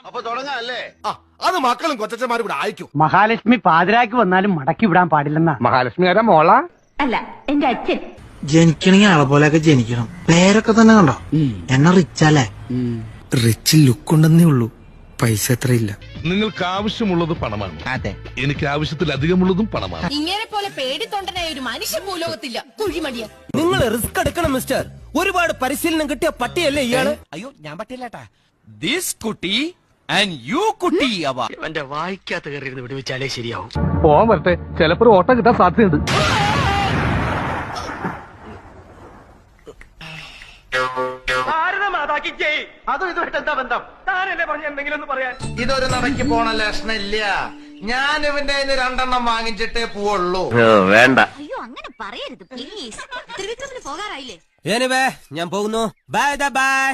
അപ്പൊ തുടങ്ങാല്ലേ? അത് മക്കളും കൊച്ചന്മാരും കൂടെ അയക്കും. മഹാലക്ഷ്മി പാതിരാക്ക് വന്നാലും മടക്കി വിടാൻ പാടില്ലെന്നാ. മഹാലക്ഷ്മി ആരാ മോള? അല്ല, എന്റെ അച്ഛൻ. ജനിക്കണെങ്കിൽ ആളെ പോലെയൊക്കെ ജനിക്കണം. പേരൊക്കെ തന്നെ കണ്ടോ, എന്നെ റിച്ചല്ലേ? റിച്ച് ലുക്ക് ഉണ്ടെന്നേ ഉള്ളൂ, പൈസ എത്രയില്ല. നിങ്ങൾക്ക് ആവശ്യമുള്ളത് പണമാണ്. അതെ, എനിക്ക് ആവശ്യത്തിലധികമുള്ളതും പണമാണ്. ഇങ്ങനെ പോലെ പേടിത്തൊണ്ടനായ ഒരു മനുഷ്യ ഭൂലോകത്തില്ല. കുഴിമടിയ. നിങ്ങൾ റിസ്ക് എടുക്കണം മിസ്റ്റർ. ഒരുപാട് പരിശീലനം കിട്ടിയ പട്ടിയല്ലേ ഇയാള്? അയ്യോ, ഞാൻ പട്ടിയല്ലേട്ടാ. ദിസ് കുട്ടി ആൻഡ് യു കുട്ടി. എന്റെ വായിക്കാത്ത കയറി വിടുവിച്ചാലേ ശരിയാവും. പോവാൻ വരട്ടെ, ചിലപ്പോ ഓട്ടം കിട്ടാൻ സാധ്യതയുണ്ട്. അതും ഇതുമായിട്ട് എന്താ ബന്ധം? താനല്ലേ പറഞ്ഞ എന്തെങ്കിലും ഒന്ന് പറയാൻ. ഇതൊരു നടക്കി പോണ ലക്ഷണില്ല. ഞാൻ ഇവന്റെ കയ്യിന്ന് 2 വാങ്ങിച്ചിട്ടേ പോവുള്ളൂ. വേണ്ട. അയ്യോ, അങ്ങനെ പറയരുത് പ്ലീസ്. ത്രിവിക്രമിന് പോകാറായില്ലേ? ഞാൻ പോകുന്നു. Bye bye.